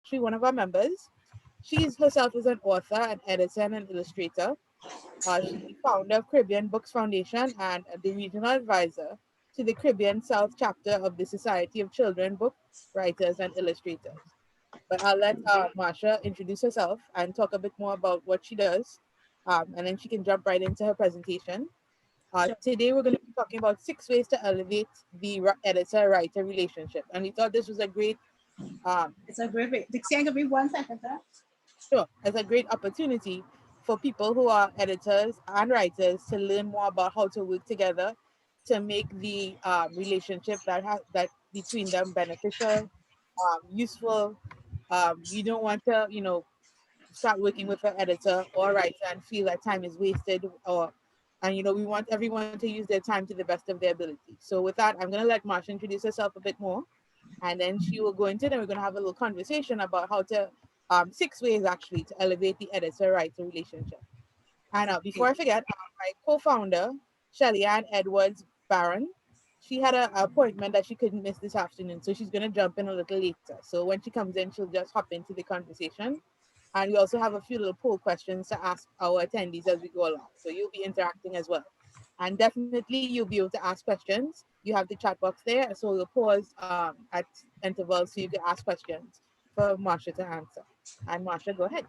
actually one of our members. She's herself is an author, an editor, and an illustrator. She's the founder of Caribbean Books Foundation and the regional advisor to the Caribbean South chapter of the Society of Children Book Writers and Illustrators. But I'll let Marsha introduce herself and talk a bit more about what she does, and then she can jump right into her presentation. Sure. Today, we're going to be talking about 6 ways to elevate the editor-writer relationship. And we thought this was a great, um, It's a great way. Dixie, give me 1 second, sir. sure, as a great opportunity for people who are editors and writers to learn more about how to work together to make the relationship that between them beneficial, useful. You don't want to, start working with an editor or writer and feel that time is wasted or and we want everyone to use their time to the best of their ability. So with that, I'm going to let Marsha introduce herself a bit more, and then she will go into then we're going to have a little conversation about how to 6 ways actually to elevate the editor writer relationship. And before Okay. I forget, my co-founder Shelly Ann Edwards Barron, she had an appointment that she couldn't miss this afternoon, so she's going to jump in a little later. So when she comes in, she'll just hop into the conversation, and we also have a few little poll questions to ask our attendees as we go along. So you'll be interacting as well. And definitely you'll be able to ask questions. You have the chat box there. So we'll pause at intervals so you can ask questions for Marsha to answer. And Marsha, go ahead.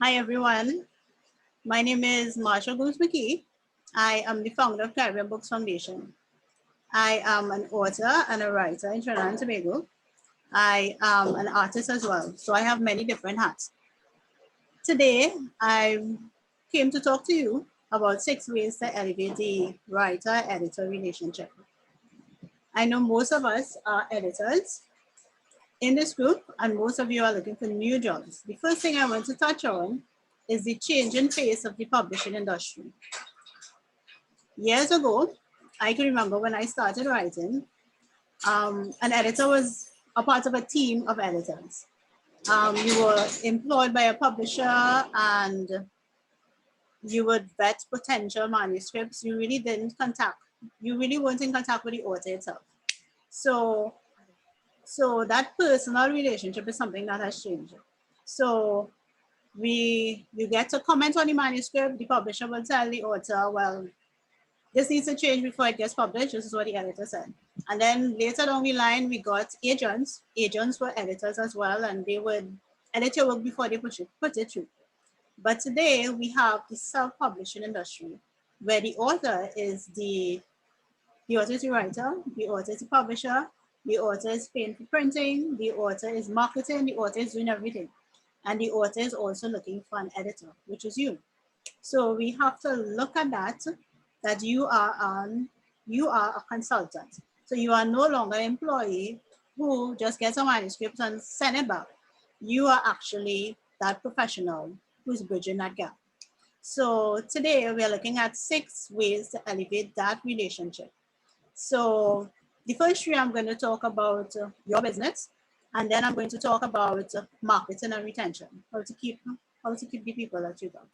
Hi, everyone. My name is Marsha Gomes-Mckie. I am the founder of Caribbean Books Foundation. I am an author and a writer in Trinidad and Tobago. I am an artist as well, so I have many different hats. Today, I came to talk to you about 6 ways to elevate the writer-editor relationship. I know most of us are editors in this group, and most of you are looking for new jobs. The first thing I want to touch on is the changing face of the publishing industry. Years ago, I can remember when I started writing, an editor was a part of a team of editors. You were employed by a publisher and you would vet potential manuscripts. You really weren't in contact with the author itself. So, so that personal relationship is something that has changed. So you get to comment on the manuscript, the publisher will tell the author, well, this needs to change before it gets published. This is what the editor said. And then later down the line, we got agents. Agents were editors as well, and they would edit your work before they put it through. But today we have the self-publishing industry, where the author is the writer, the author is the publisher, the author is paying for printing, the author is marketing, the author is doing everything. And the author is also looking for an editor, which is you. So we have to look at that you are a consultant. So you are no longer an employee who just gets a manuscript and send it back. You are actually that professional who's bridging that gap. So today we are looking at 6 ways to elevate that relationship. So the first 3, I'm going to talk about your business, and then I'm going to talk about marketing and retention, how to keep the people that you got.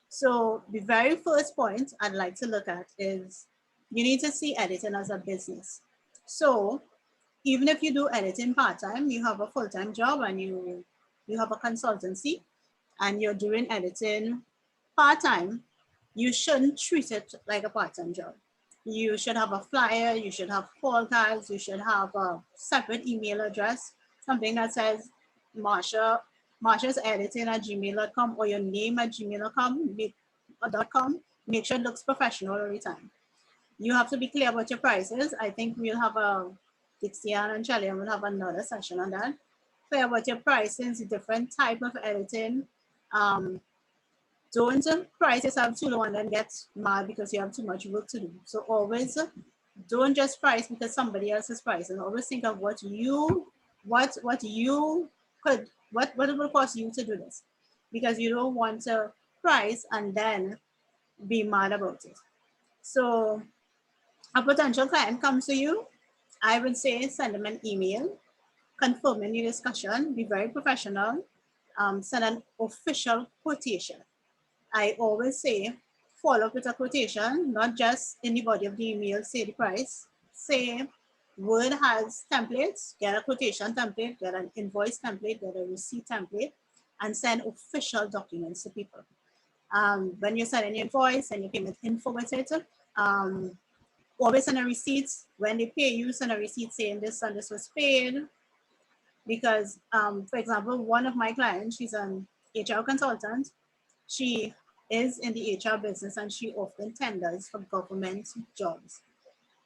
So the very first point I'd like to look at is you need to see editing as a business. So even if you do editing part-time, you have a full-time job and you have a consultancy and you're doing editing part-time, you shouldn't treat it like a part-time job. You should have a flyer, you should have call cards, you should have a separate email address, something that says Marsha's editing at gmail.com or your name at gmail.com. Make sure it looks professional every time. You have to be clear about your prices. I think we'll have Dixian and Charlie will have another session on that. Clear about your pricing, the different type of editing. Don't price yourself too low and then get mad because you have too much work to do. So always don't just price because somebody else is pricing. Always think of what it will cost you to do this, because you don't want to price and then be mad about it. So a potential client comes to you, I would say send them an email confirming your discussion, be very professional, send an official quotation. I always say follow up with a quotation, not just in the body of the email, say the price, say Word has templates, get a quotation template, get an invoice template, get a receipt template, and send official documents to people. When you send an invoice and your payment info with it, um, always send a receipt. When they pay you, send a receipt saying this and this was paid. Because, for example, one of my clients, she's an HR consultant. She is in the HR business and she often tenders for government jobs.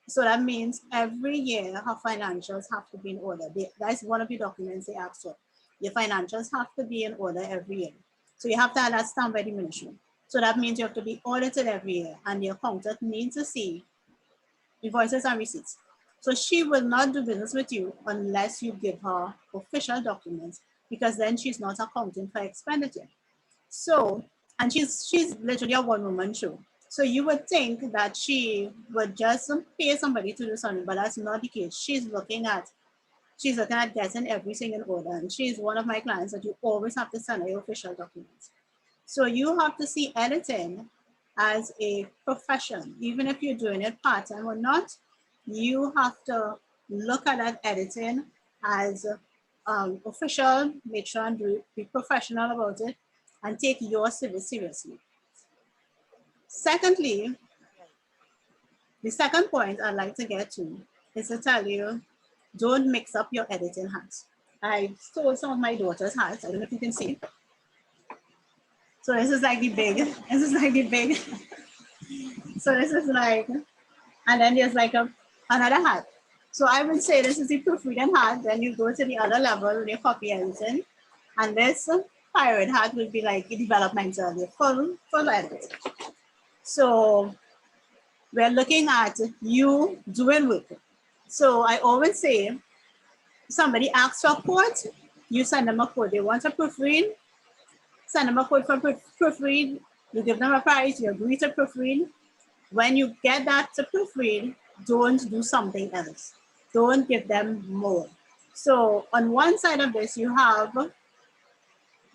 So that means every year her financials have to be in order. That's one of the documents they ask for. Your financials have to be in order every year. So you have to have that stamped by the ministry. So that means you have to be audited every year and the accountant needs to see invoices and receipts. So she will not do business with you unless you give her official documents because then she's not accounting for expenditure. So, and she's literally a one-woman show. So you would think that she would just pay somebody to do something, but that's not the case. She's looking at getting everything in order. And she's one of my clients that you always have to send her your official documents. So you have to see editing as a profession, even if you're doing it part-time or not, you have to look at that editing as official, make sure and be professional about it, and take your service seriously. Secondly, the second point I'd like to get to is to tell you, don't mix up your editing hats. I stole some of my daughter's hats. I don't know if you can see. So this is like the big, this is like the big. So this is like, and then there's like another hat. So I would say this is the proofreading hat. Then you go to the other level with your copy editing. And this pirate hat would be like the developmental, the full edit. So we're looking at you doing work. So I always say, somebody asks for a quote, you send them a quote. They want a proofread, send them a quote for proofread. You give them a price, you agree to proofread. When you get that to proofread, don't do something else. Don't give them more. So on one side of this, you have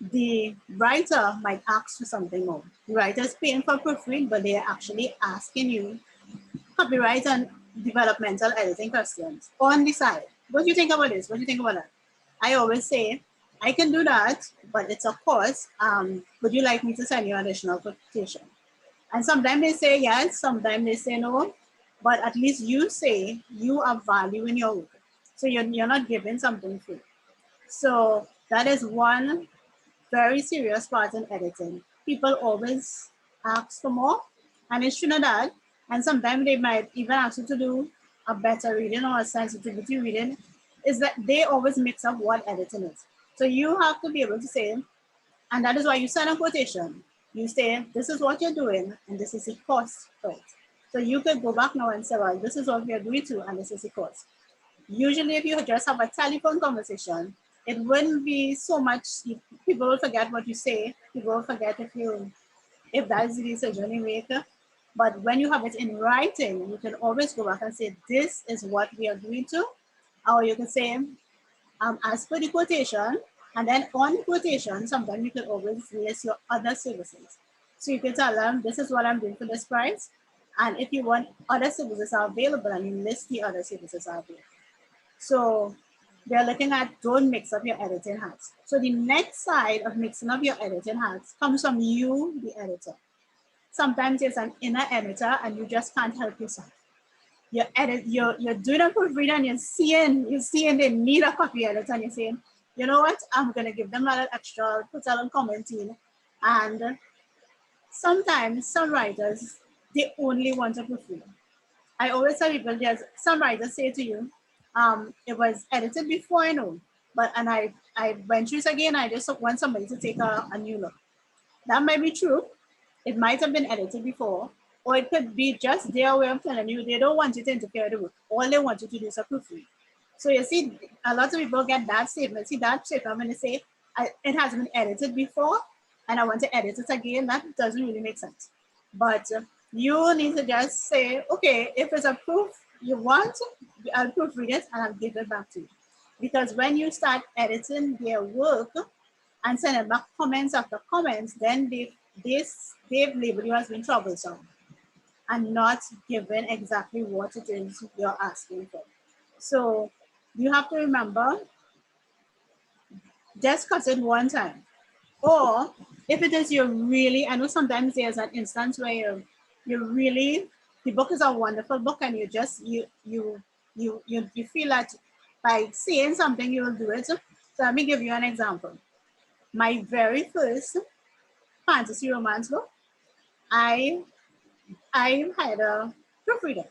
the writer might ask for something more. The writer is paying for proofread, but they are actually asking you copyright and developmental editing questions on the side. What do you think about this? What do you think about that? I always say, I can do that, but it's a cost. Would you like me to send you additional quotation? And sometimes they say yes, sometimes they say no, but at least you say you are valuing your work. So you're not giving something free. So that is one very serious part in editing. People always ask for more, and it's Trinidad, and sometimes they might even ask you to do a better reading or a sensitivity reading, is that they always mix up what editing is. So you have to be able to say, and that is why you send a quotation. You say, this is what you're doing, and this is the cost for it. So you could go back now and say, well, this is what we agreed to, and this is the cost. Usually, if you just have a telephone conversation, it wouldn't be so much, people will forget what you say, people will forget if that's the decision you make. But when you have it in writing, you can always go back and say, this is what we agreed to. Or you can say, as per the quotation, and then on the quotation, sometimes you can always list your other services. So you can tell them, this is what I'm doing for this price. And if you want other services are available, and you list the other services are available. So we're looking at don't mix up your editing hats. So the next side of mixing up your editing hats comes from you, the editor. Sometimes there's an inner editor and you just can't help yourself. You're doing a proofread and you're seeing they need a copy editor and you're saying, you know what, I'm gonna give them a little extra, put a little comment in. And sometimes some writers, they only want a proofread. I always tell people there's some writers say to you, it was edited before, I know, but and I went through it again, I just want somebody to take a new look. That might be true. It might have been edited before, or it could be just their way of telling you they don't want you to interfere with the work. All they want you to do is a proofread. So you see, a lot of people get that statement. See that statement when they say it has been edited before, and I want to edit it again. That doesn't really make sense. But you need to just say, okay, if it's a proof you want, I'll proofread it and I'll give it back to you. Because when you start editing their work and sending back comments after comments, then they've labeled you as being troublesome and not given exactly what it is you're asking for. So you have to remember, just cut it one time. Or if it is you really, I know sometimes there's an instance where you really, the book is a wonderful book and you feel that by saying something you will do it. So let me give you an example. My very first fantasy romance book, I I had a proofreader.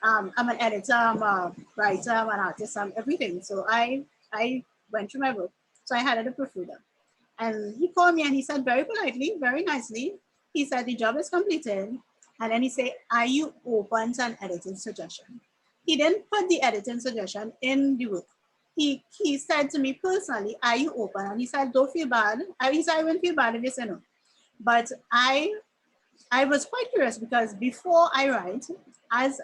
I'm an editor, I'm a writer, I'm an artist, I'm everything. So I went through my book. So I had a proofreader. And he called me and he said very politely, very nicely, he said the job is completed. And then he said, are you open to an editing suggestion? He didn't put the editing suggestion in the book. He said to me personally, are you open? And he said, don't feel bad. He said, I wouldn't feel bad if you say no. But I was quite curious because before I write, as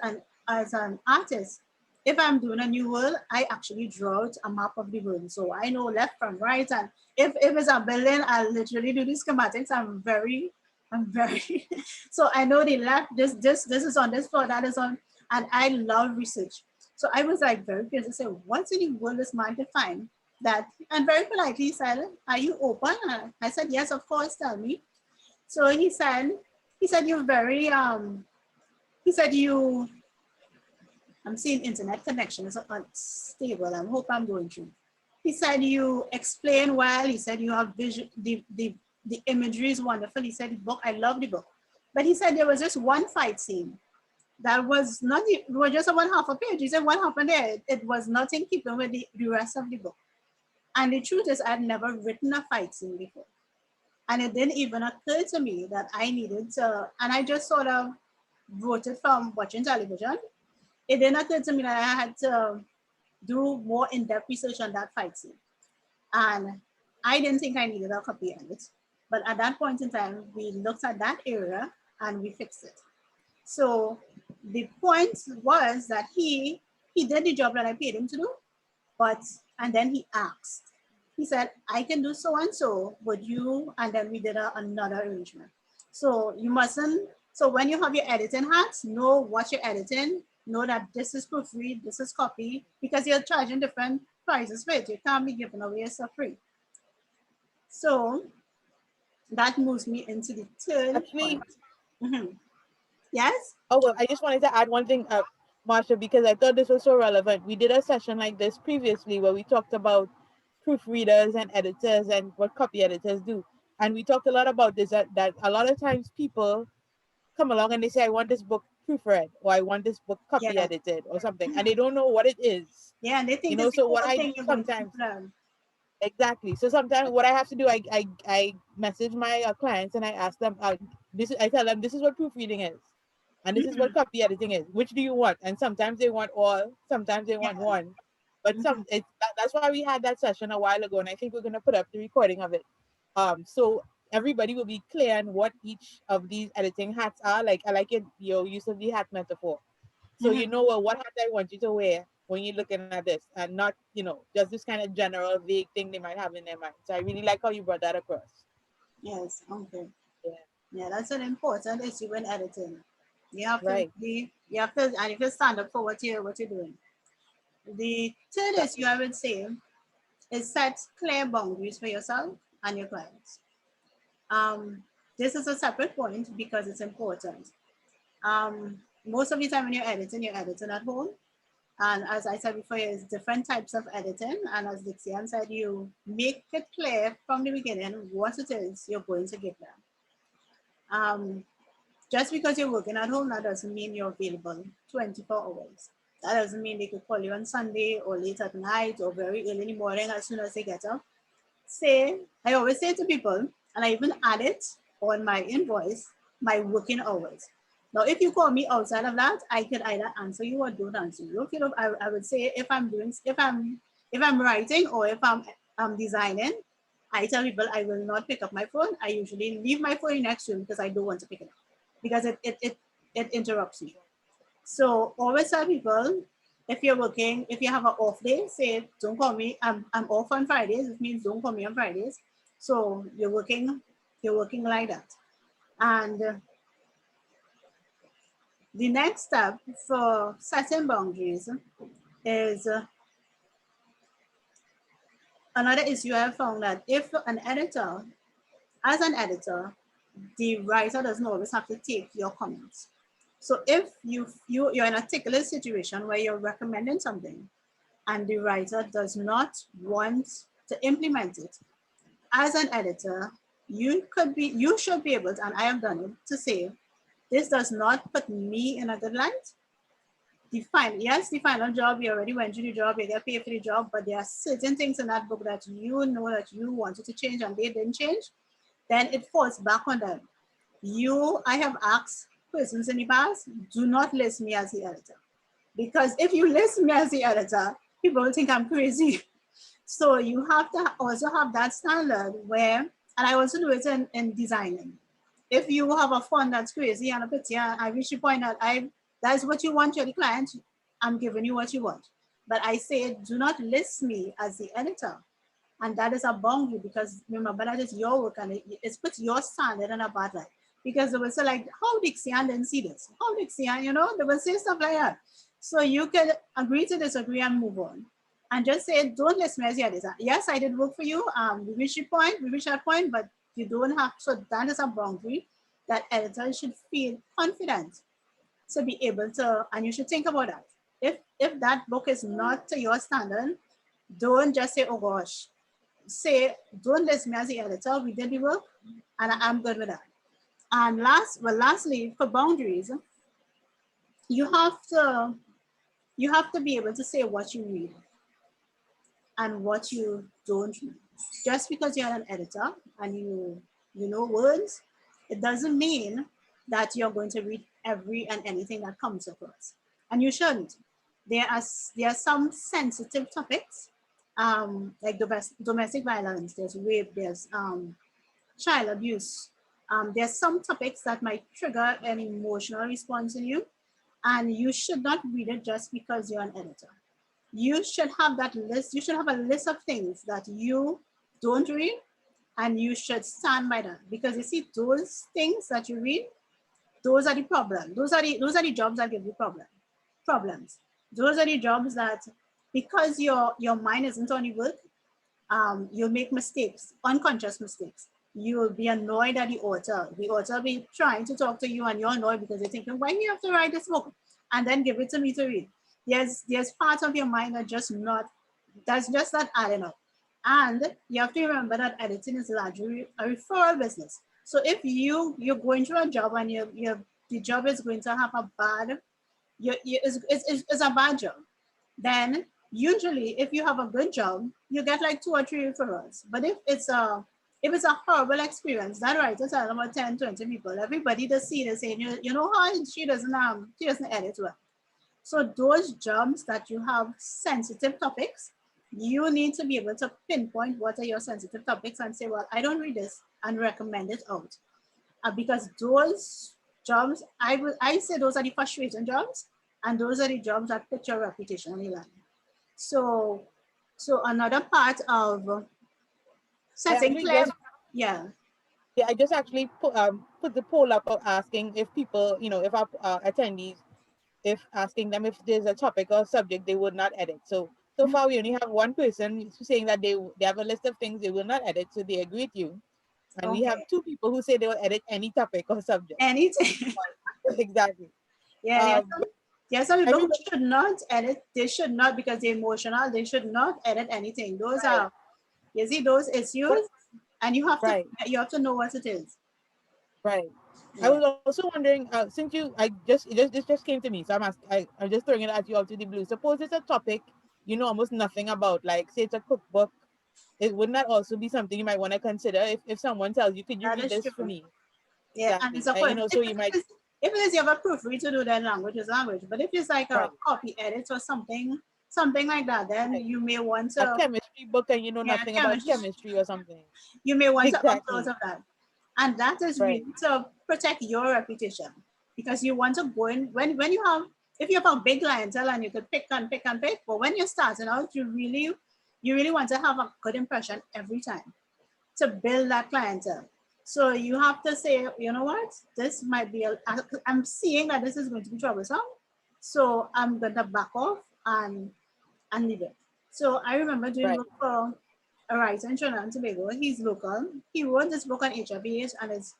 an artist, if I'm doing a new world, I actually draw out a map of the world. So I know left from right. And if it's a building, I literally do the schematics. I'm very so I know the left, this is on this floor, that is on, and I love research. So I was like very curious to say, what's in the world is mine to find that, and very politely said, are you open? I said, yes, of course, tell me. So he said you're very he said you I'm seeing internet connection is unstable. I hope I'm going through. He said you explain well. He said you have vision, the imagery is wonderful. He said the book, I love the book. But he said there was just one fight scene that was not it was just about half a page. He said what happened there? It was not in keeping with the rest of the book. And the truth is I'd never written a fight scene before. And it didn't even occur to me that I needed to, and I just sort of wrote it from watching television. It didn't occur to me that I had to do more in-depth research on that fight scene. And I didn't think I needed a copy of it. But at that point in time, we looked at that area and we fixed it. So the point was that he did the job that I paid him to do, but and then he asked. He said, I can do so and so, would you? And then we did another arrangement. So you mustn't, so when you have your editing hats, know what you're editing, know that this is proofread, this is copy, because you're charging different prices for it. You can't be giving away stuff free. So that moves me into the third Actually, point. Mhm. Yes? oh well, I just wanted to add one thing, Marsha, because I thought this was so relevant. We did a session like this previously where we talked about proofreaders and editors and what copy editors do. And we talked a lot about this, that a lot of times people come along and they say, I want this book proofread or I want this book copy Yeah. edited or something. And they don't know what it is. Yeah, and they You think know, it's the so what whole I do thing you're going to sometimes, learn. exactly. So sometimes what I have to do, I message my clients and I ask them, I tell them this is what proofreading is, and this is what Mhm. copy editing is. Which do you want? And sometimes they want all, sometimes they want Yeah. one. But Mhm. that's why we had that session a while ago, and I think we're gonna put up the recording of it. So everybody will be clear on what each of these editing hats are. Like I like your use of the hat metaphor. So you Mhm. know what hat I want you to wear when you're looking at this, and not just this kind of general vague thing they might have in their mind. So I really like how you brought that across. Yes. Okay. Yeah, Yeah, that's an important issue when editing. You have to right. be, you have to, and you have to stand up for what you're doing. The third issue Exactly. I would say is set clear boundaries for yourself and your clients. Um, this is a separate point because it's important. Most of the time when you're editing at home. And as I said before, there's different types of editing. And as Dixian said, you make it clear from the beginning what it is you're going to give them. Um, just because you're working at home, that doesn't mean you're available 24 hours. That doesn't mean they could call you on Sunday or late at night or very early in the morning as soon as they get up. I always say to people, and I even add it on my invoice, my working hours. Now, if you call me outside of that, I could either answer you or don't answer you. Okay, I would say if I'm writing or if I'm designing, I tell people I will not pick up my phone. I usually leave my phone in next room because I don't want to pick it up because it interrupts me. So always tell people if you're working, if you have an off day, say don't call me. I'm off on Fridays. It means don't call me on Fridays. So you're working like that. And the next step for setting boundaries is another issue I have found that if an editor, as an editor, the writer doesn't always have to take your comments. So if you're in a particular situation where you're recommending something and the writer does not want to implement it, as an editor, you should be able to, and I have done it, to say, this does not put me in a good light. Yes, the final job, you already went to the job, you get paid for the job, but there are certain things in that book that you know that you wanted to change and they didn't change, then it falls back on them. I have asked persons in the past, do not list me as the editor. Because if you list me as the editor, people will think I'm crazy. So you have to also have that standard where, and I also do it in designing. If you have a font that's crazy and a picture, I reach the point that that's what you want your client, I'm giving you what you want. But I say, do not list me as the editor. And that is a boundary because remember that is your work and it's puts your standard in a bad light. Because they will say like, how Dixian didn't see this? How Dixian, they will say stuff like that. So you can agree to disagree and move on. And just say, don't list me as the editor. Yes, I did work for you. We reached your point, we reached that point, but you don't have, so that is a boundary that editors should feel confident to be able to, and you should think about that. If that book is not to your standard, don't just say, oh gosh, say, don't list me as the editor. We did the work, and I'm good with that. And lastly, for boundaries, you have to you have to be able to say what you read and what you don't read. Just because you're an editor and you know words, it doesn't mean that you're going to read every and anything that comes across, and you shouldn't. There are some sensitive topics, like domestic violence. There's rape. There's child abuse. There's some topics that might trigger an emotional response in you, and you should not read it just because you're an editor. You should have that list. You should have a list of things that you don't read, and you should stand by that because you see those things that you read, those are the problem. Those are the jobs that give you problems. Those are the jobs that because your mind isn't on the work, you'll make mistakes, unconscious mistakes. You'll be annoyed at the author. The author will be trying to talk to you, and you're annoyed because you're thinking, why do you have to write this book and then give it to me to read? There's parts of your mind that that's just not adding up. And you have to remember that editing is largely a referral business. So if you're going through a job and the job is going to have a bad, it's a bad job, then usually if you have a good job, you get like 2 or 3 referrals. But if it's a horrible experience, that writer tell about 10, 20 people, everybody does see this saying, you know how she doesn't edit well. So those jobs that you have sensitive topics, you need to be able to pinpoint what are your sensitive topics and say, well, I don't read this and recommend it out. Because those jobs, I say those are the frustrating jobs, and those are the jobs that put your reputation on the line. So, so another part of I setting actually clear, just yeah, Yeah, I just actually put the poll up of asking if people, if our attendees, if asking them if there's a topic or subject they would not edit. So far we only have one person saying that they have a list of things they will not edit, so they agree with you, and we have okay, two people who say they will edit any topic or subject. anything. Exactly. Yeah, But there are some people who everybody, should not edit. They should not because they're emotional. They should not edit anything. Those right, are, you see, those but issues, and right, you have to know what it is. right. I Yeah, was also wondering, since this just came to me, so I'm just throwing it at you out to the blue. Suppose it's a topic you know almost nothing about, like say it's a cookbook. It wouldn't that also be something you might want to consider if someone tells you, could you that read is this for true. me? Yeah, and Exactly. it's a point. So you might, If it is you have a proofread to do that language is language, but if it's like a right, copy edit or something like that, then right, you may want a to, chemistry book and you know yeah, nothing about chemistry. chemistry or something. You may want to opt out Exactly. of that. And that is Right. really to protect your reputation because you want to go in when you have, if you have a big clientele and you could pick and pick and pick, but when you're starting out, you really want to have a good impression every time to build that clientele. So you have to say, you know what, this might be, I'm seeing that this is going to be troublesome. So I'm going to back off and and leave it. So I remember doing Right. work for a writer in Trinidad and Tobago. He's local. He wrote this book on HIV/AIDS, and it's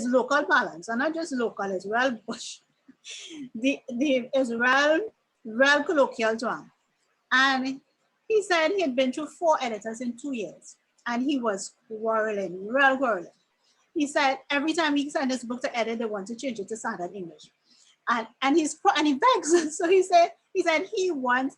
local balance, and not just local, it's well bush. The is well colloquial to him. And he said he had been through 4 editors in 2 years, and he was quarreling, real quarreling. He said every time he sent his book to edit, they want to change it to standard English, and he begs. So he said he wants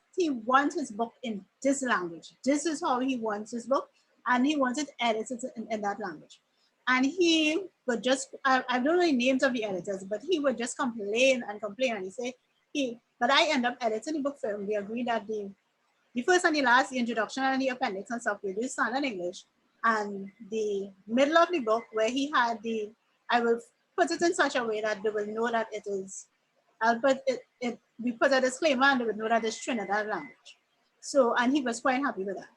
his book in this language. This is how he wants his book, and he wants it edited in that language. And he would just I don't know the names of the editors, but he would just complain and complain, and he say but I end up editing the book for him. We agreed that the first and the last, the introduction and the appendix and stuff, we do standard English. And the middle of the book, where he had I will put it in such a way that they will know that it is, I'll put we put a disclaimer and they would know that it's Trinidad language. So, and he was quite happy with that.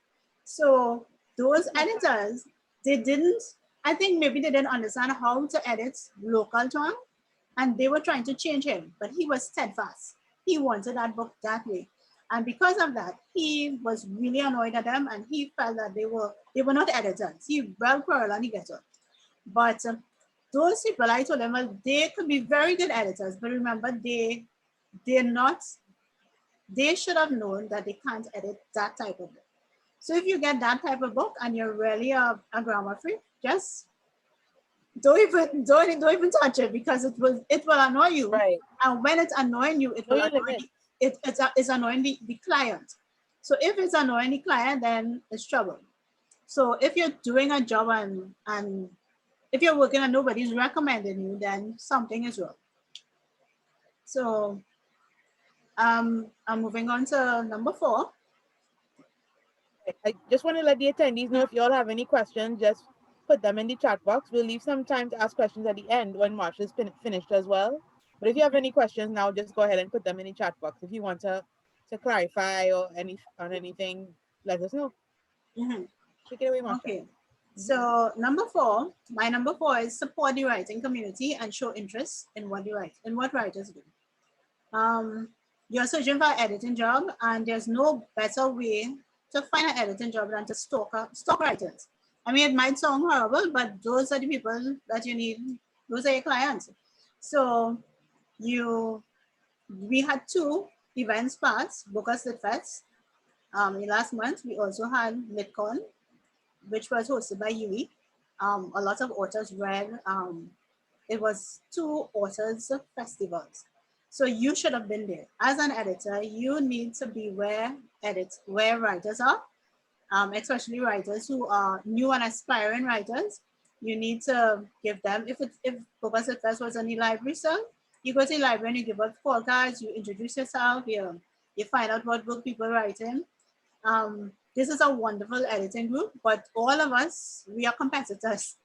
So, those editors, they didn't, I think maybe they didn't understand how to edit local tongue, and they were trying to change him, but he was steadfast. He wanted that book that way. And because of that, he was really annoyed at them, and he felt that they were not editors. He well quarreled and he gets it. But those people, I told them, well, they could be very good editors, but remember, they're not. They should have known that they can't edit that type of book. So if you get that type of book and you're really a grammar freak, just don't even touch it, because it will annoy you. Right. And when it's annoying you, it Know will your annoy limits. it's annoying the client. So if it's annoying the client, then it's trouble. So if you're doing a job, and if you're working and nobody's recommending you, then something is wrong. So I'm moving on to number 4. I just want to let the attendees know, if you all have any questions, just put them in the chat box. We'll leave some time to ask questions at the end when Marsh is finished as well. But if you have any questions now, just go ahead and put them in the chat box. If you want to clarify or anything, let us know. Mhm. Take it away, Marsha. Okay. So my number four is support the writing community and show interest in what writers do. Um, you're searching for an editing job, and there's no better way to find an editing job than to stock writers. I mean, it might sound horrible, but those are the people that you need. Those are your clients. So you, we had 2 events pass, Booker's Lit Fest. In last month, we also had LitCon, which was hosted by Yui. A lot of authors read. It was 2 authors festivals. So you should have been there. As an editor, you need to be where writers are, especially writers who are new and aspiring writers. You need to give them, if Professor Fest was in the library, so you go to the library and you give out call cards, you introduce yourself, you find out what book people are writing. This is a wonderful editing group, but all of us, we are competitors.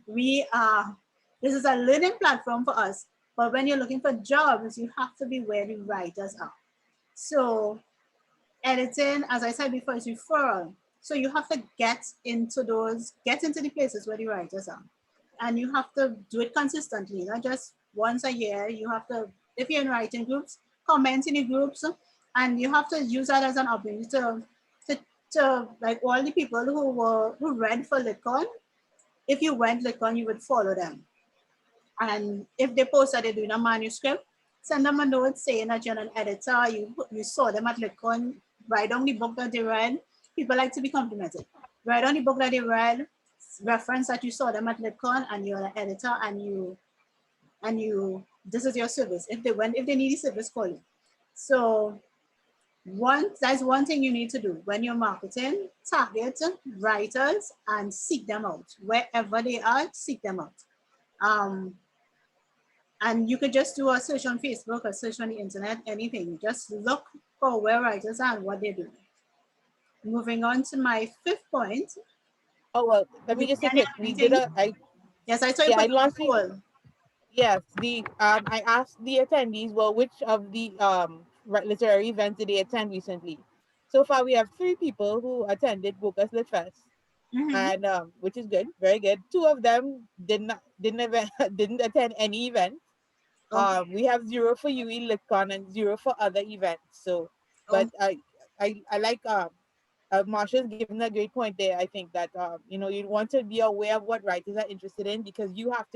We are, this is a learning platform for us. But when you're looking for jobs, you have to be where the writers are. So editing, as I said before, is referral. So you have to get into the places where the writers are. And you have to do it consistently, not just once a year. You have to, if you're in writing groups, comment in the groups, and you have to use that as an opportunity to, to like all the people who read for LitCon. If you went LitCon, you would follow them. And if they post that they're doing a manuscript, send them a note saying that you're an editor, you saw them at LitCon, write down the book that they read. People like to be complimented. Write down the book that they read, reference that you saw them at LitCon, and you're an editor, and you this is your service. If they need a service, call you. So that's one thing you need to do when you're marketing. Target writers and seek them out wherever they are. Seek them out. Um, and you could just do a search on Facebook or search on the internet, anything. Just look for where writers are and what they're doing. Moving on to my 5th point. Oh well, let Did me you just say any quick. We did anything? a I Yes, I saw you Yeah, I put on launched a the poll. yes the I asked the attendees, well, which of the literary events did they attend recently. So far, we have 3 people who attended Bookers Lit Fest, Mm-hmm. and which is good, very good. 2 of them didn't attend any event. Okay. We have 0 for UE LitCon and 0 for other events. So, but Okay. I like Marsha's given a great point there. I think that you want to be aware of what writers are interested in, because you have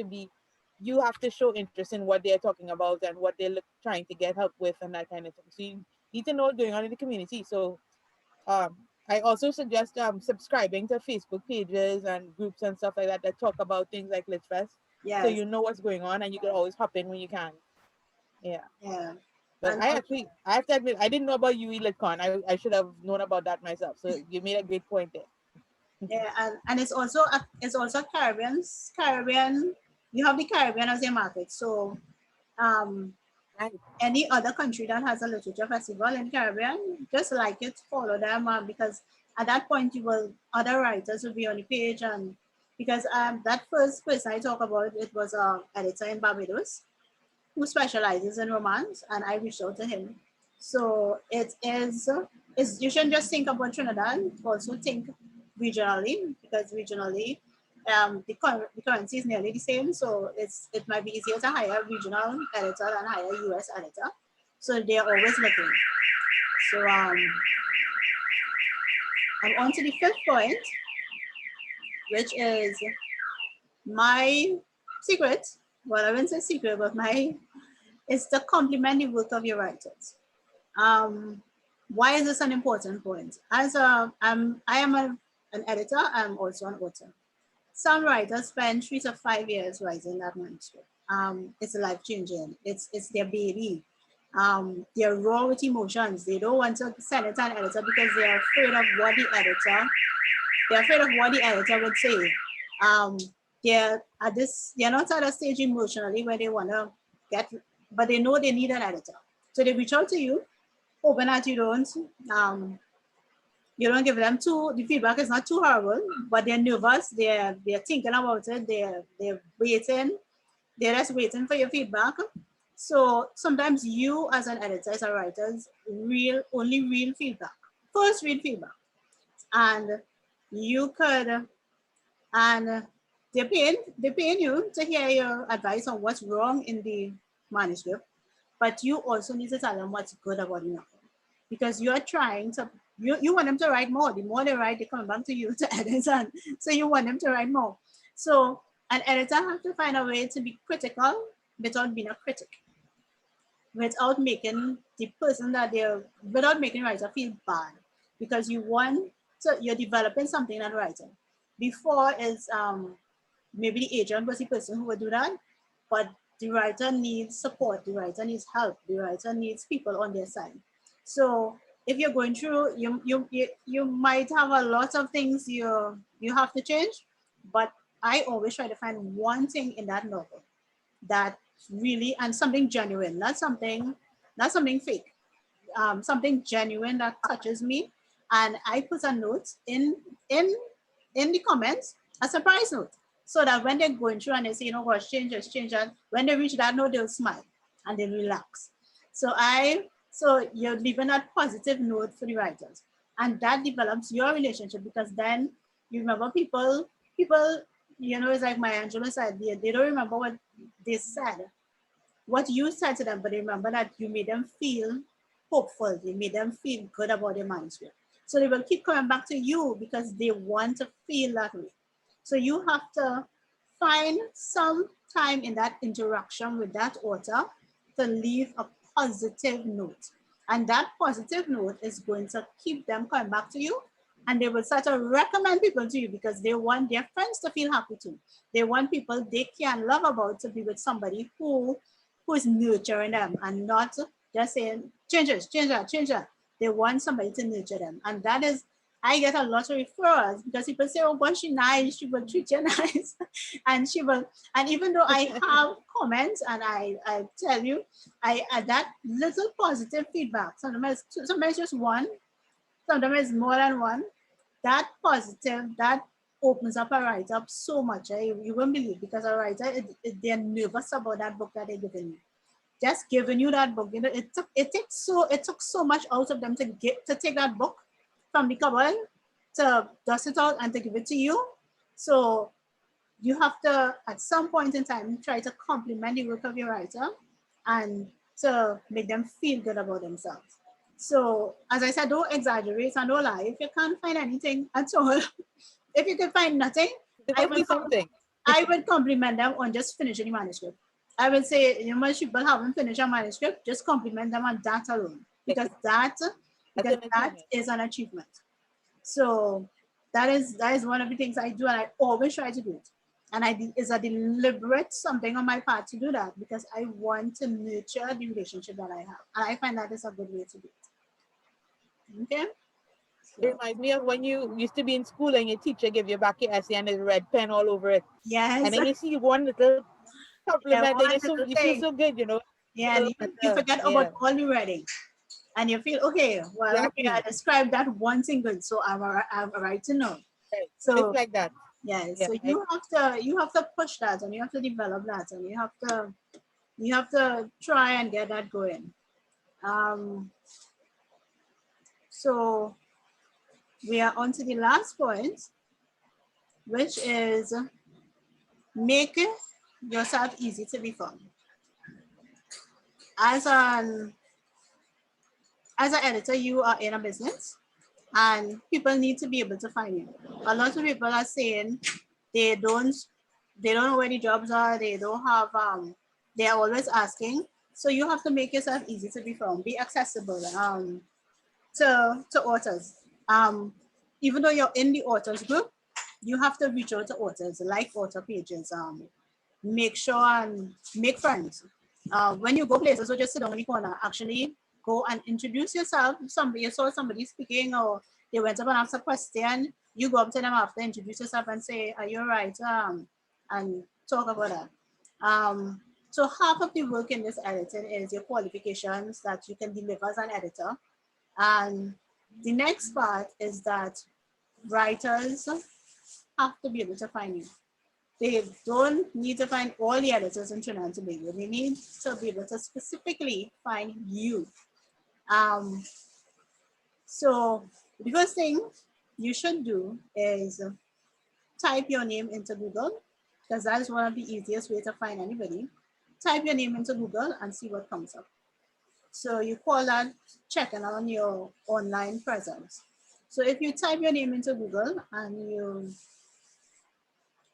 to show interest in what they're talking about and what they're trying to get help with and that kind of thing. So you need to know what's going on in the community. So I also suggest subscribing to Facebook pages and groups and stuff like that that talk about things like Litfest, so Yes, you know what's going on and you can always hop in when you can. Yeah. yeah. But And I have to admit, I didn't know about UE LitCon. I should have known about that myself. So you made a great point there. yeah, and it's also Caribbean. You have the Caribbean as a market. So um, Right. any other country that has a literature festival in Caribbean, just like it, follow them, because at that point you will other writers will be on the page. And because that first person I talk about, it was a editor in Barbados who specializes in romance, and I reached out to him. So it is you shouldn't just think about Trinidad, also think regionally, because regionally the currency is nearly the same, so it might be easier to hire a regional editor than hire a US editor. So they're always looking. So I'm on to the fifth point, which is my secret. Well, I wouldn't say secret, but my is to complement the work of your writers. Um, why is this an important point? I am an editor. I'm also an author. Some writers spend 3 to 5 years writing that manuscript. It's life changing. It's their baby. They're raw with emotions. They don't want to send it to an editor because they're afraid of what the editor would say. Um, they're not at a stage emotionally where they want to get, but they know they need an editor. So they reach out to you, hoping that um, you don't give them the feedback is not too horrible, but they're nervous. They're thinking about it. They're waiting. They're just waiting for your feedback. So sometimes you, as an editor, as a writer, only real feedback, first real feedback, and you could and they're paying you to hear your advice on what's wrong in the manuscript, but you also need to tell them what's good about the novel, because you're trying to you want them to write more. The more they write, they come back to you to edit, and so you want them to write more. So an editor has to find a way to be critical without being a critic, without making the person that they're without making the writer feel bad, because you're developing something in that writer. Before is maybe the agent was the person who would do that, but the writer needs support, the writer needs help, the writer needs people on their side. So if you're going through, you might have a lot of things you have to change, but I always try to find one thing in that novel that really, and something genuine, not something fake, something genuine that touches me, and I put a note in in the comments, a surprise note, so that when they're going through and they say, what, change, and when they reach that note, they'll smile and they'll relax. So you're leaving that positive note for the writers, and that develops your relationship, because then you remember people, it's like my Angela said, they don't remember what they said, what you said to them, but remember that you made them feel hopeful. You made them feel good about their manuscript. So they will keep coming back to you because they want to feel that way. So you have to find some time in that interaction with that author to leave a positive note. And that positive note is going to keep them coming back to you, and they will start to recommend people to you because they want their friends to feel happy too. They want people they can love about to be with somebody who is nurturing them and not just saying, change that. They want somebody to nurture them. And that is, I get a lot of referrals because people say, oh, but she's nice, she will treat you nice. And she will, and even though I have comments and I tell you, I that little positive feedback, sometimes just one, sometimes more than one, that positive, that opens up a writer up so much. You won't believe, because a writer, they're nervous about that book that they're giving you, just giving you that book. It took so much out of them to take that book from the cupboard, to dust it out and to give it to you. So you have to, at some point in time, try to compliment the work of your writer and to make them feel good about themselves. So as I said, don't exaggerate and don't lie. If you can't find anything at all, if you can find nothing, There I must would be something. I would compliment them on just finishing the manuscript. I would say, you know, most people haven't finished a manuscript, just compliment them on that alone, That's because an that achievement. is an achievement. So that is one of the things I do, and I always try to do it. And it's a deliberate something on my part to do that because I want to nurture the relationship that I have, and I find that is a good way to do it. Okay, It so reminds me of when you used to be in school and your teacher give you back your essay and there's a red pen all over it. And yes, then you see one little yeah, compliment and one little you feel thing, so good, you know. A yeah, and little you better. forget about Yeah. all the reading, and you feel okay. Well, okay, I Exactly. described that one thing good, so I'm a right to know. Right. Just So like that. yeah, Yeah. so you have to push that, and you have to develop that, and you have to try and get that going. Um, so we are on to the last point, which is making yourself easy to be found. As an as an editor, you are in a business, and people need to be able to find you. A lot of people are saying they don't they don't know where the jobs are. They don't have they are always asking. So you have to make yourself easy to be found. Be accessible. To authors. Um, Even though you're in the authors group, you have to reach out to authors, like author pages. Make sure and make friends. When you go places, so just sit down in the corner. Actually, go and introduce yourself. Somebody you saw somebody speaking, or they went up and asked a question. You go up to them after, introduce yourself, and say, "Are you all right?" And talk about that. Um, so half of the work in this editing is your qualifications that you can deliver as an editor, and the next part is that writers have to be able to find you. They don't need to find all the editors in Trinidad and Tobago. They need to be able to specifically find you. Um, so the first thing you should do is type your name into Google, because that is one of the easiest way to find anybody. Type your name into Google and see what comes up. So you call that checking on your online presence. So if you type your name into Google and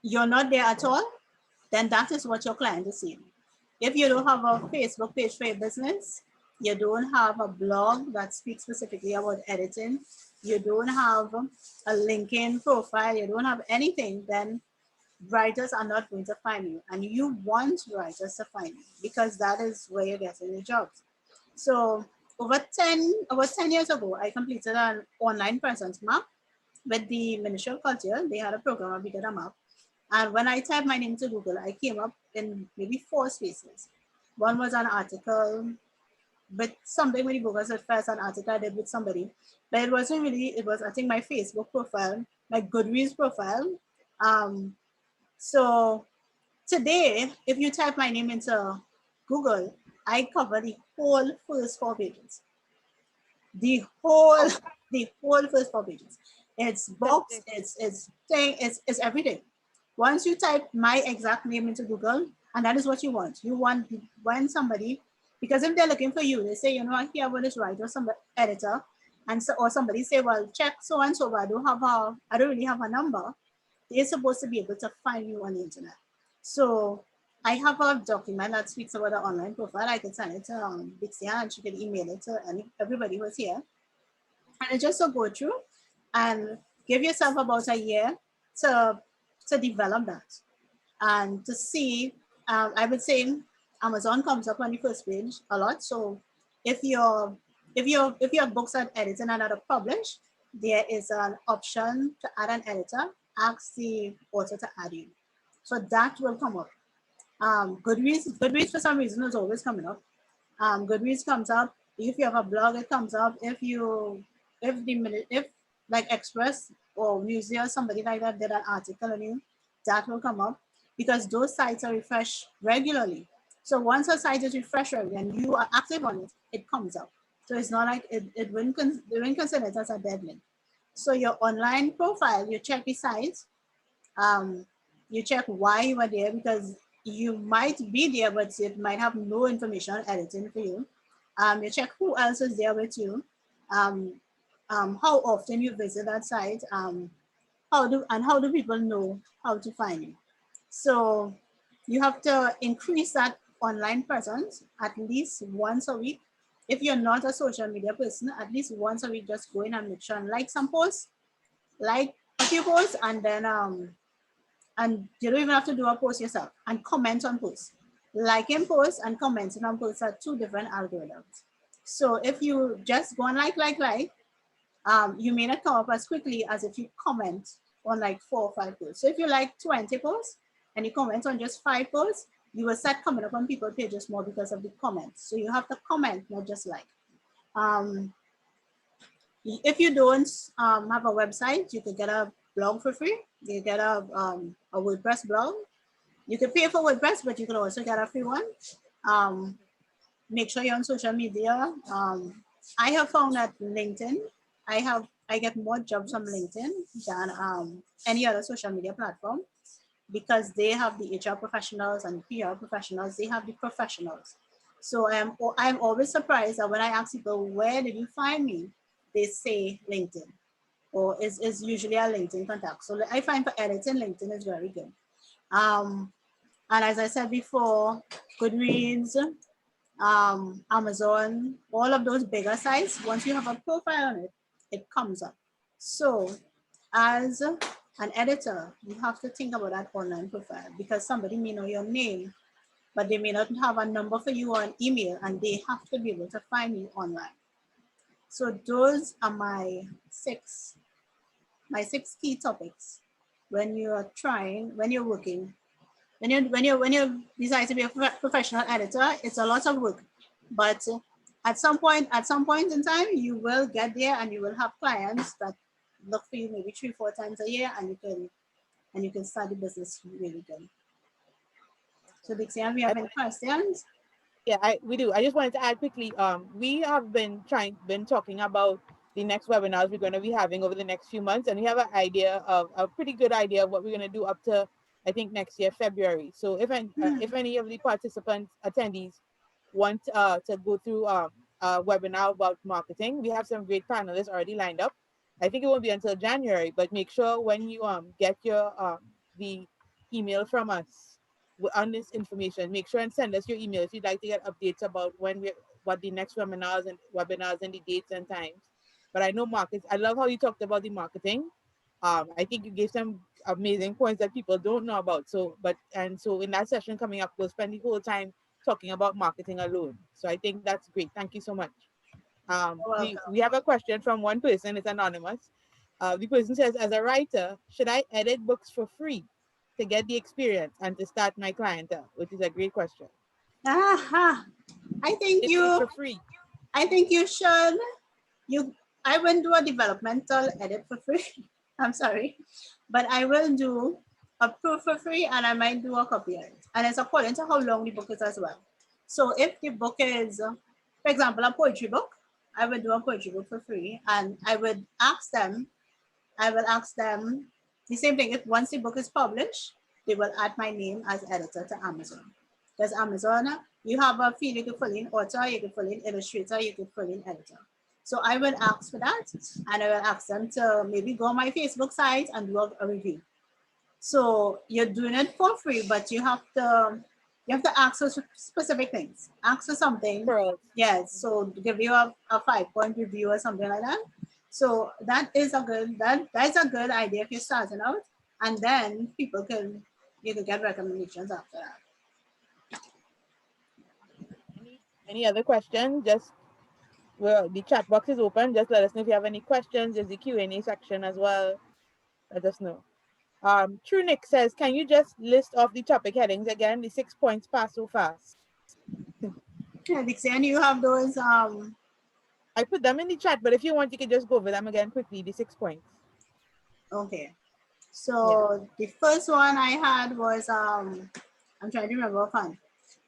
you're not there at all, then that is what your client is seeing. If you don't have a Facebook page for your business, you don't have a blog that speaks specifically about editing, you don't have a LinkedIn profile, you don't have anything, then writers are not going to find you. And you want writers to find you because that is where you're getting your jobs. So over 10 years ago, I completed an online presence map with the Ministry of Culture. They had a program where we did a map. And when I typed my name into Google, I came up in maybe four spaces. One was an article with something when you Google search first, an article I did with somebody. But it wasn't really, it was I think my Facebook profile, my Goodreads profile. Um, so today, if you type my name into Google, I cover the whole first four pages. The whole, Wow. the whole first four pages. It's box, it's thing, it's everything. Once you type my exact name into Google, and that is what you want. You want when somebody, because if they're looking for you, they say, you know, here what is right, or some editor, and so or somebody say, well, check so and so, but I don't really have a number. They're supposed to be able to find you on the internet. So I have a document that speaks about the online profile. I can send it to Dixie and she can email it to everybody who's here. And it's just to go through and give yourself about a year to develop that and to see. I would say Amazon comes up on the first page a lot. So if your books are edited and are published, there is an option to add an editor. Ask the author to add you, so that will come up. Goodreads for some reason is always coming up. Goodreads comes up. If you have a blog, it comes up. If like Express or Museum, somebody like that did an article on you, that will come up because those sites are refreshed regularly. So once a site is refreshed regularly and you are active on it, it comes up. So it's not like they wouldn't consider it as a dead link. So your online profile, you check the sites, um, you check why you are there because you might be there, but it might have no information editing for you. You check who else is there with you. um, how often you visit that site, how do people know how to find you. So you have to increase that online presence at least once a week. If you're not a social media person, at least once a week, just go in and make sure and like some posts, like a few posts, and you don't even have to do a post yourself, and comment on posts. Liking posts and commenting on posts are two different algorithms. So if you just go and you may not come up as quickly as if you comment on like 4 or 5 posts. So if you like 20 posts and you comment on just 5 posts, you will start coming up on people's pages more because of the comments. So you have to comment, not just like. Um, if you don't have a website, you could get a blog for free. You get a WordPress blog. You could pay for WordPress, but you can also get a free one. Um, Make sure you're on social media. I have found that LinkedIn, I get more jobs from LinkedIn than any other social media platform because they have the HR professionals and PR professionals. They have the professionals. So I'm always surprised that when I ask people, where did you find me? They say LinkedIn, or is usually a LinkedIn contact. So I find for editing, LinkedIn is very good. And as I said before, Goodreads, Amazon, all of those bigger sites, once you have a profile on it, it comes up. So as an editor, you have to think about that online profile because somebody may know your name, but they may not have a number for you or an email, and they have to be able to find you online. So those are my six key topics when you're working, when you decide to be a professional editor. It's a lot of work, but at some point in time, you will get there and you will have clients that look for you maybe 3 4 times a year, and you can start the business really good. So Dixie, we have any questions? Yeah, we do. I just wanted to add quickly. We have been talking about the next webinars we're going to be having over the next few months, and we have a pretty good idea of what we're going to do up to, I think, next year February. So if any of the participants attendees want to go through a webinar about marketing, we have some great panelists already lined up. I think it won't be until January, but make sure when you get your the email from us on this information, make sure and send us your email if you'd like to get updates about what the next webinars and the dates and times. But I know markets. I love how you talked about the marketing. I think you gave some amazing points that people don't know about. So in that session coming up, we'll spend the whole time talking about marketing alone. So I think that's great. Thank you so much. You're We welcome. have a question from one person. It's anonymous. The person says, as a writer, should I edit books for free to get the experience and to start my clientele? Which is a great question. Aha. I think It is you for free. I think you should. You I wouldn't do a developmental edit for free. I'm sorry. But I will do a proof for free, and I might do a copyright. And it's according to how long the book is as well. So if the book is, for example, a poetry book, I would do a poetry book for free, and I will ask them the same thing. If once the book is published, they will add my name as editor to Amazon. Because Amazon, you have a field, you can fill in author, you can fill in illustrator, you can fill in editor. So I will ask for that, and I will ask them to maybe go on my Facebook site and do a review. So you're doing it for free, but you have to ask for specific things. Ask for something. Pearls. Yes. So give you a 5 point review or something like that. So that's a good idea if you're starting out, and then you can get recommendations after that. Any other questions? Just well, the chat box is open. Just let us know if you have any questions. There's the Q&A section as well. Let us know. True Nick says, can you just list off the topic headings again? The 6 points pass so fast. Yeah, Dixie, and you have those. I put them in the chat, but if you want, you can just go over them again quickly. The 6 points. Okay. Yeah. So the first one I had was I'm trying to remember one.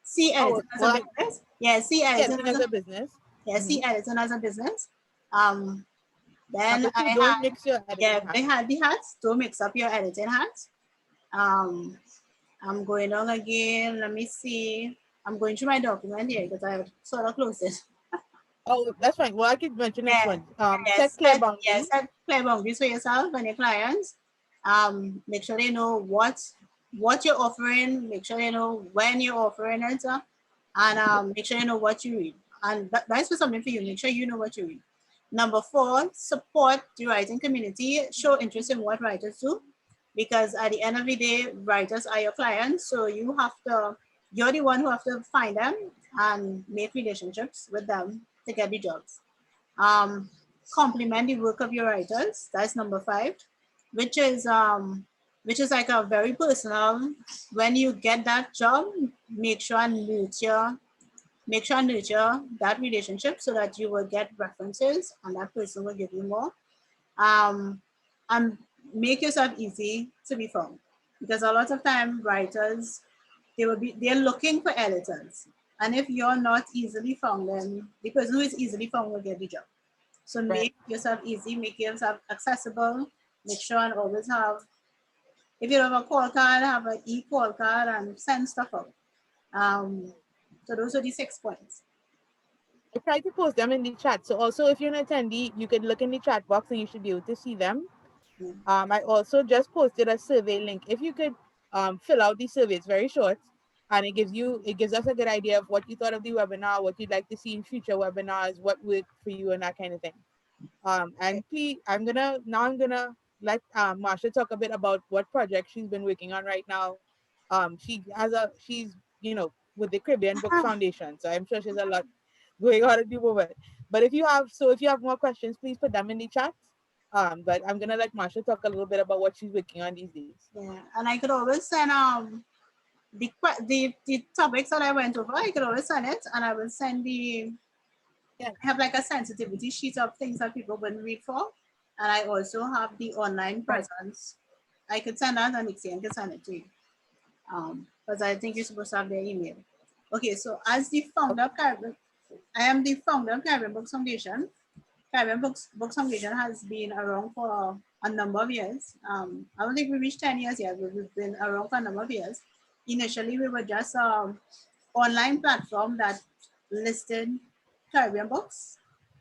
See Oh, editing as a well, business. Yeah, see yeah, editing seen as as a a business. yeah, see editing as a business. Um, then Number two, I don't had mix your yeah, editing I hat. had the hats. Don't mix up your editing hats. Um, I'm going on again. Let me see. I'm going through my document here because I sort of closed it. Oh, that's fine. Well, I could mention this Yeah. one. Set Yes, clear boundaries. set clear boundaries for yourself and your clients. Make sure they know what you're offering. Make sure they know when you're offering it, and make sure you know what you read. And that's for something for you. Make sure you know what you read. Number four, support the writing community. Show interest in what writers do, because at the end of the day, writers are your clients. So you're the one who have to find them and make relationships with them to get the jobs. um, Complement the work of your writers. That's number five, which is which is like a very personal. When you get that job, make sure and nurture that relationship so that you will get references and that person will give you more. Um, and make yourself easy to be found, because a lot of time writers, they're looking for editors, and if you're not easily found, then the person who is easily found will get the job. So Right. make yourself easy, make yourself accessible. Make sure and always have, if you have a call card, have an e-call card and send stuff out. Um, so those are the 6 points. I try to post them in the chat. So also, if you're an attendee, you can look in the chat box and you should be able to see them. Yeah. I also just posted a survey link. If you could fill out the survey, it's very short, and it gives us a good idea of what you thought of the webinar, what you'd like to see in future webinars, what worked for you, and that kind of thing. Okay. And please, I'm gonna let Marsha talk a bit about what project she's been working on right now. She's with the Caribbean Books Foundation, so I'm sure she's a lot going on at the moment. But if you have more questions, please put them in the chat. But I'm gonna let Marsha talk a little bit about what she's working on these days. Yeah. And I could always send the topics that I went over, I could always send it, and I will send Yeah, I have like a sensitivity sheet of things that people wouldn't read for. And I also have the online right, presence. I could send that and Nixie can send it to you. Because I think you're supposed to have their email. Okay, so as the founder okay, of Caribbean, I am the founder of Caribbean Books Foundation. Books Foundation has been around for a number of years. I don't think we reached 10 years yet, but we've been around for a number of years. Initially, we were just an online platform that listed Caribbean books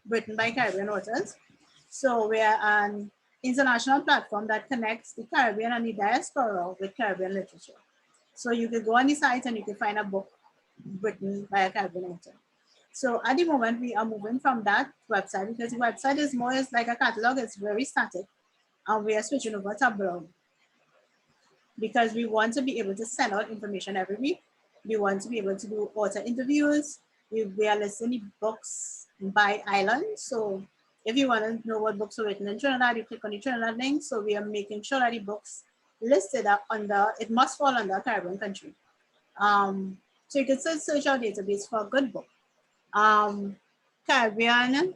written by Caribbean authors. So we're an international platform that connects the Caribbean and the diaspora with Caribbean literature. So you could go on the site and you can find a book written by a Caribbean author. So at the moment, we are moving from that website, because the website is more as like a catalog, it's very static. And we are switching over to a blog, because we want to be able to send out information every week. We want to be able to do author interviews. We are listing books by island. So if you want to know what books are written in Trinidad, you click on the Trinidad link. So we are making sure that the books listed are under, it must fall under a Caribbean country. So you can still search our database for a good book. Caribbean,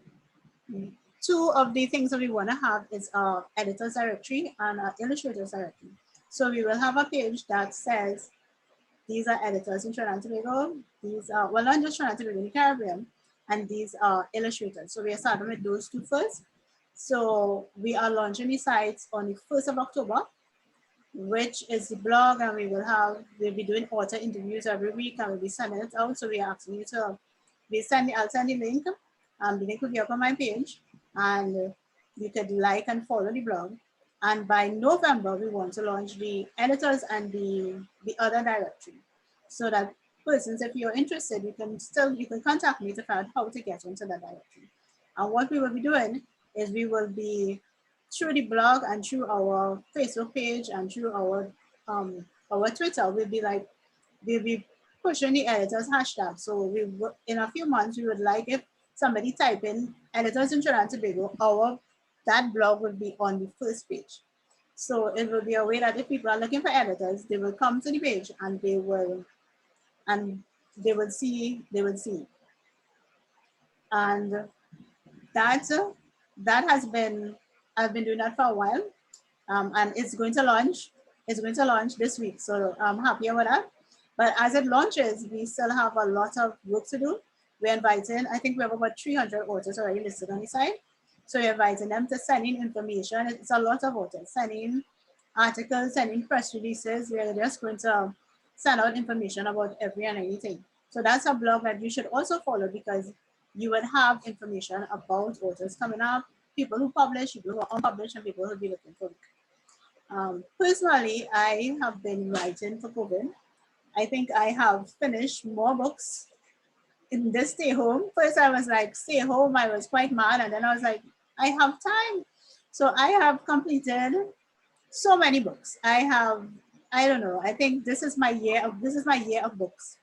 two of the things that we want to have is our editor's directory and our illustrator's directory. So we will have a page that says these are editors in Trinidad and Tobago. These are, well, not just Trinidad and Tobago, in the Caribbean, and these are illustrators. So we are starting with those two first. So we are launching the sites on the 1st of October, which is the blog, and we'll be doing author interviews every week, and we'll be sending it out. So we are asking you to, I'll send the link. The link will be up on my page, and you could like and follow the blog. And by November, we want to launch the editors and the other directory, so that persons, if you're interested, you can contact me to find out how to get into that directory. And what we will be doing is we will be, through the blog and through our Facebook page and through our Twitter, we'll be pushing the editors hashtag. So in a few months, we would like, if somebody type in editors in Trinidad and Tobago, that blog will be on the first page. So it will be a way that if people are looking for editors, they will come to the page and and they will see. And that that has been, I've been doing that for a while, and it's going to launch. It's going to launch this week, so I'm happy about that. But as it launches, we still have a lot of work to do. We're inviting, I think we have about 300 authors already listed on the site. So we're inviting them to send in information. It's a lot of authors sending articles, sending press releases. We're just going to send out information about every and anything. So that's a blog that you should also follow, because you would have information about authors coming up, people who publish, people who are unpublished, and people who will be looking for work. Personally, I have been writing for COVID. I think I have finished more books in this stay home. First, I was like, stay home. I was quite mad. And then I was like, I have time. So I have completed so many books. I don't know. I think this is my year of books.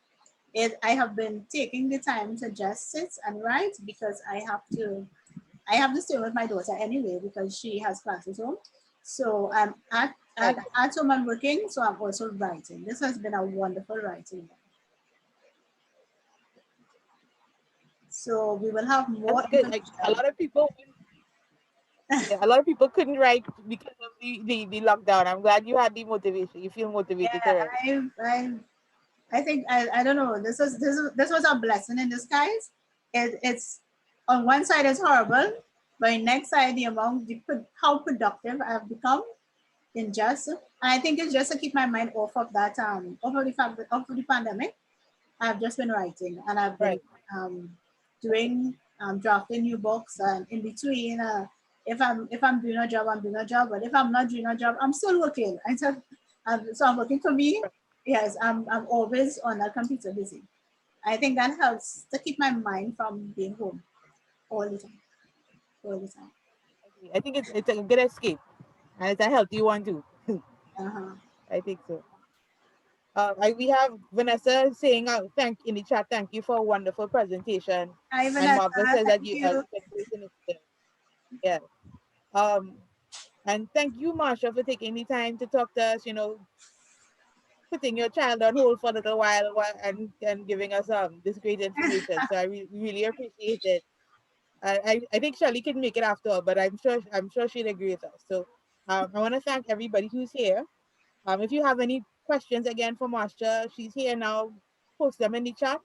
I have been taking the time to just sit and write because I have to stay with my daughter anyway because she has classes home. So I'm Right. at home I'm working, so I'm also writing. This has been a wonderful writing. So we will have more That's good. Like a information. lot of people, yeah, a lot of people couldn't write because of the lockdown. I'm glad you had the motivation. You feel motivated to Yeah, write. I think I don't know. This was a blessing in disguise. It's on one side it's horrible, but in next side how productive I've become in just. I think it's just to keep my mind off of that off of the fact off of the pandemic. I've just been writing and I've been Right. um, doing drafting new books and in between. If I'm doing a job, I'm doing a job. But if I'm not doing a job, I'm still working. So I'm working for me. Yes, I'm always on a computer busy. I think that helps to keep my mind from being home all the time. All the time. I think it's a good escape, and it's a healthy one too. Uh-huh. I think so. We have Vanessa saying, "Thank in the chat. Thank you for a wonderful presentation." Hi And Vanessa, Marva says that thank you. you said great initiative. Yeah. Um, and thank you, Marsha, for taking the time to talk to us. Putting your child on hold for a little while and giving us this great information. So I really appreciate it. I think Shelly can make it after all, but I'm sure she'd agree with us. So I want to thank everybody who's here. If you have any questions again for Marsha, she's here now. Post them in the chat.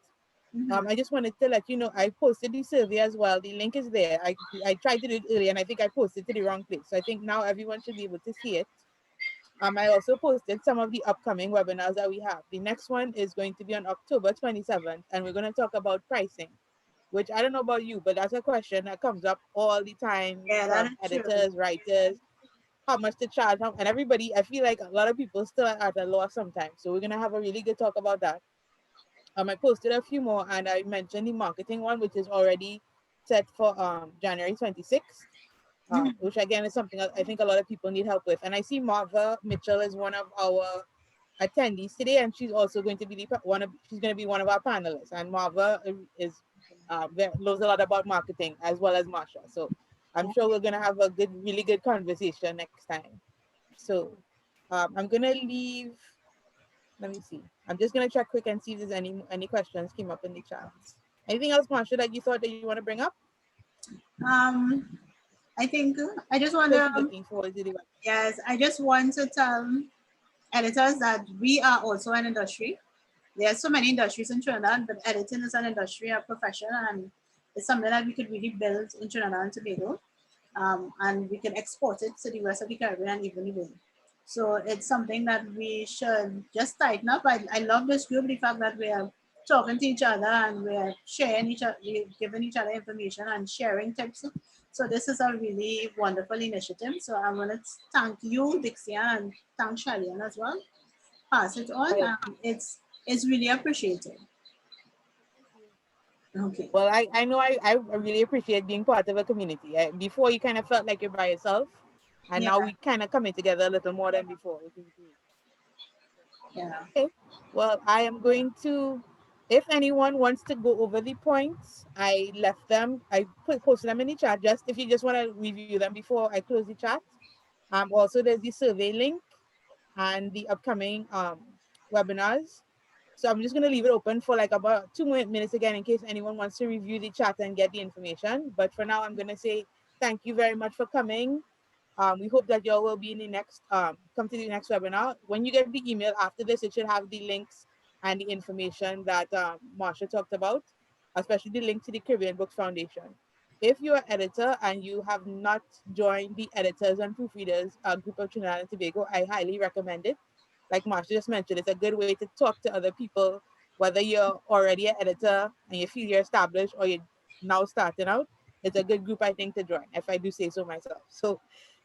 Mhm. I just wanted to let you know I posted the survey as well. The link is there. I tried to do it earlier and I think I posted to the wrong place. So I think now everyone should be able to see it. I also posted some of the upcoming webinars that we have. The next one is going to be on October 27th, and we're going to talk about pricing, which I don't know about you, but that's a question that comes up all the time Yeah, that from is true. editors, writers, how much to charge, and everybody. I feel like a lot of people still are at a loss sometimes. So we're going to have a really good talk about that. I posted a few more, and I mentioned the marketing one, which is already set for January 26th, Mhm. which again is something I think a lot of people need help with. And I see Marva Mitchell is one of our attendees today, and she's also going to be she's going to be one of our panelists. And Marva is knows a lot about marketing as well as Marsha. So I'm sure we're going to have a really good conversation next time. So I'm going to leave. Let me see. I'm just going to check quick and see if there's any questions came up in the chat. Anything else, Marsha, that you thought that you want to bring up? Um, I think I just want So to she's looking forward to the yes, I just want to tell editors that we are also an industry. There are so many industries in Trinidad, but editing is an industry, a profession, and it's something that we could really build in Trinidad and Tobago. And we can export it to the rest of the Caribbean and even the world. So it's something that we should just tighten up. I love this group, the fact that we are talking to each other and we're sharing each other, giving each other information and sharing tips. So this is a really wonderful initiative. So I want to thank you, Dixia, and thank Shalian as well. Pass it on. right. It's really appreciated. Okay. Well, I know I really appreciate being part of a community. Before you kind of felt like you're by yourself, and Yeah. now we kind of coming together a little more than before, which is great. Yeah. Okay. Well, I am going to, if anyone wants to go over the points, I left them, posted them in the chat just if you just want to review them before I close the chat. Also, there's the survey link and the upcoming webinars. So I'm just going to leave it open for like about 2 minutes again in case anyone wants to review the chat and get the information. But for now, I'm going to say thank you very much for coming. We hope that y'all will be in the next, come to the next webinar. When you get the email after this, it should have the links and the information that Marsha talked about, especially the link to the Caribbean Books Foundation. If you're an editor and you have not joined the Editors and Proofreaders group of Trinidad and Tobago, I highly recommend it. Like Marsha just mentioned, it's a good way to talk to other people, whether you're already an editor and you feel you're established or now starting out, it's a good group I think to join, if I do say so myself. So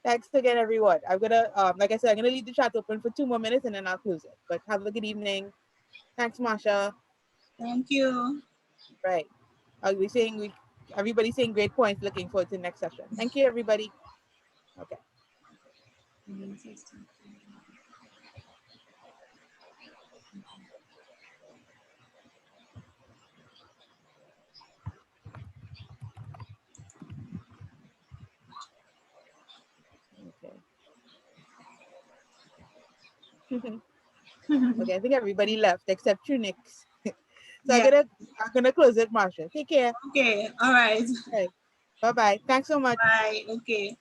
thanks again, everyone. I'm gonna like I said, I'm gonna leave the chat open for 2 more minutes and then I'll close it. But have a good evening. Thanks, Marsha. Thank you. Right. We saying we everybody saying great points. Looking forward to the next session. Thank you, everybody. Okay. Okay. Okay. I think everybody left except Trunix. So Yeah. I'm gonna close it, Marsha. Take care. Okay. All right. Right. Bye bye. Thanks so much. Bye. Okay.